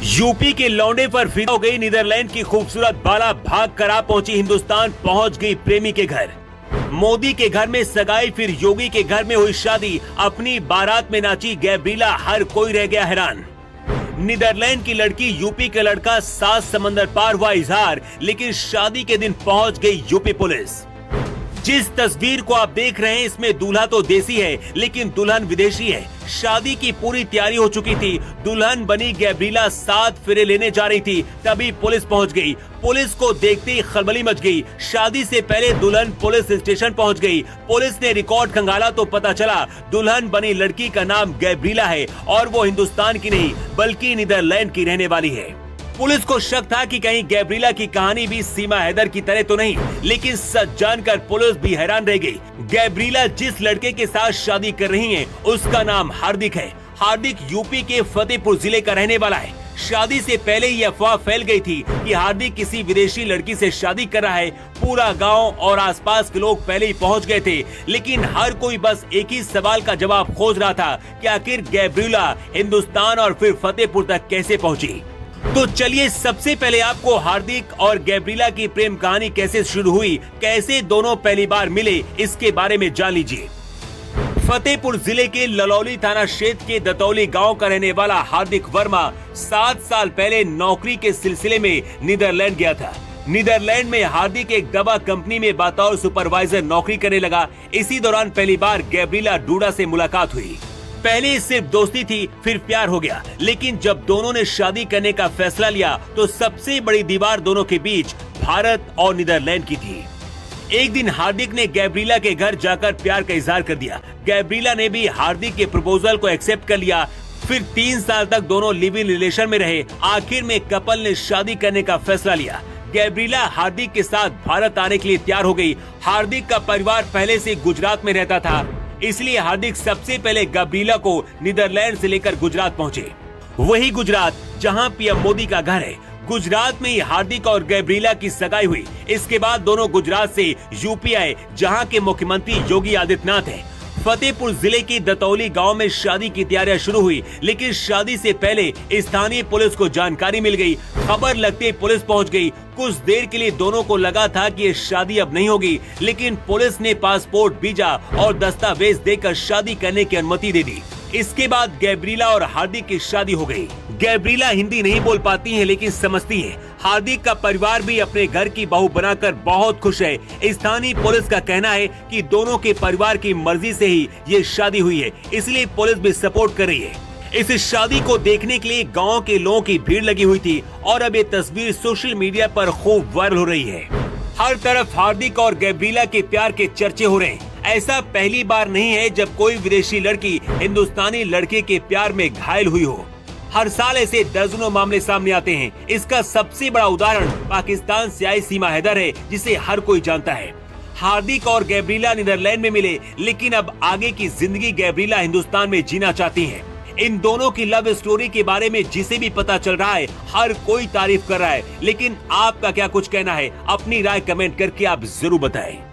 UP के लौंडे पर फिदा हो गई नीदरलैंड की खूबसूरत बाला, भाग कर आ पहुंची हिंदुस्तान, पहुंच गई प्रेमी के घर। मोदी के घर में सगाई, फिर योगी के घर में हुई शादी। अपनी बारात में नाची गैब्रिला, हर कोई रह गया हैरान। नीदरलैंड की लड़की, यूपी का लड़का, 7 समंदर पार हुआ इजहार, लेकिन शादी के दिन पहुंच गई यूपी पुलिस। जिस तस्वीर को आप देख रहे हैं, इसमें दूल्हा तो देसी है लेकिन दुल्हन विदेशी है। शादी की पूरी तैयारी हो चुकी थी। दुल्हन बनी गैब्रिला 7 फेरे लेने जा रही थी, तभी पुलिस पहुंच गई। पुलिस को देखते ही खलबली मच गई। शादी से पहले दुल्हन पुलिस स्टेशन पहुंच गई। पुलिस ने रिकॉर्ड खंगाला तो पता चला दुल्हन बनी लड़की का नाम गैब्रिला है और वो हिंदुस्तान की नहीं बल्कि नीदरलैंड की रहने वाली है। पुलिस को शक था कि कहीं गैब्रिला की कहानी भी सीमा हैदर की तरह तो नहीं, लेकिन सच जानकर पुलिस भी हैरान रह गई। गैब्रिला जिस लड़के के साथ शादी कर रही हैं, उसका नाम हार्दिक है। हार्दिक यूपी के फतेहपुर जिले का रहने वाला है। शादी से पहले ये अफवाह फैल गई थी कि हार्दिक किसी विदेशी लड़की से शादी कर रहा है। पूरा गांव और आसपास के लोग पहले ही पहुंच गए थे, लेकिन हर कोई बस एक ही सवाल का जवाब खोज रहा था कि आखिर गैब्रिला हिंदुस्तान और फिर फतेहपुर तक कैसे पहुंची। तो चलिए सबसे पहले आपको हार्दिक और गैब्रिला की प्रेम कहानी कैसे शुरू हुई, कैसे दोनों पहली बार मिले, इसके बारे में जान लीजिए। फतेहपुर जिले के ललौली थाना क्षेत्र के दतौली गांव का रहने वाला हार्दिक वर्मा 7 साल पहले नौकरी के सिलसिले में नीदरलैंड गया था। नीदरलैंड में हार्दिक एक दवा कंपनी में बतौर सुपरवाइजर नौकरी करने लगा। इसी दौरान पहली बार गैब्रिला डूडा से मुलाकात हुई। पहले सिर्फ दोस्ती थी, फिर प्यार हो गया, लेकिन जब दोनों ने शादी करने का फैसला लिया तो सबसे बड़ी दीवार दोनों के बीच भारत और नीदरलैंड की थी। एक दिन हार्दिक ने गैब्रिला के घर जाकर प्यार का इजहार कर दिया। गैब्रिला ने भी हार्दिक के प्रपोजल को एक्सेप्ट कर लिया। फिर 3 साल तक दोनों लिव इन रिलेशन में रहे। आखिर में कपल ने शादी करने का फैसला लिया। गैब्रिला हार्दिक के साथ भारत आने के लिए तैयार हो गई। हार्दिक का परिवार पहले से गुजरात में रहता था, इसलिए हार्दिक सबसे पहले गैब्रिला को नीदरलैंड से लेकर गुजरात पहुंचे। वही गुजरात जहां पीएम मोदी का घर है। गुजरात में ही हार्दिक और गैब्रिला की सगाई हुई। इसके बाद दोनों गुजरात से यूपी आए, जहां के मुख्यमंत्री योगी आदित्यनाथ हैं। फतेहपुर जिले की दतौली गांव में शादी की तैयारियां शुरू हुई, लेकिन शादी से पहले स्थानीय पुलिस को जानकारी मिल गई। खबर लगते ही पुलिस पहुंच गई। कुछ देर के लिए दोनों को लगा था कि ये शादी अब नहीं होगी, लेकिन पुलिस ने पासपोर्ट, वीजा और दस्तावेज देकर शादी करने की अनुमति दे दी। इसके बाद गैब्रिला और हार्दिक की शादी हो गई। गैब्रिला हिंदी नहीं बोल पाती हैं, लेकिन समझती हैं। हार्दिक का परिवार भी अपने घर की बहू बनाकर बहुत खुश है। स्थानीय पुलिस का कहना है कि दोनों के परिवार की मर्जी से ही ये शादी हुई है, इसलिए पुलिस भी सपोर्ट कर रही है। इस शादी को देखने के लिए गांव के लोगों की भीड़ लगी हुई थी और अब ये तस्वीर सोशल मीडिया पर खूब वायरल हो रही है। हर तरफ हार्दिक और गैब्रिला के प्यार के चर्चे हो रहे हैं। ऐसा पहली बार नहीं है जब कोई विदेशी लड़की हिंदुस्तानी लड़के के प्यार में घायल हुई हो। हर साल ऐसे दर्जनों मामले सामने आते हैं। इसका सबसे बड़ा उदाहरण पाकिस्तान से आई सीमा हैदर है, जिसे हर कोई जानता है। हार्दिक और गैब्रिला नीदरलैंड में मिले, लेकिन अब आगे की जिंदगी गैब्रिला हिंदुस्तान में जीना चाहती हैं। इन दोनों की लव स्टोरी के बारे में जिसे भी पता चल रहा है, हर कोई तारीफ कर रहा है, लेकिन आपका क्या कुछ कहना है? अपनी राय कमेंट करके आप जरूर बताएं।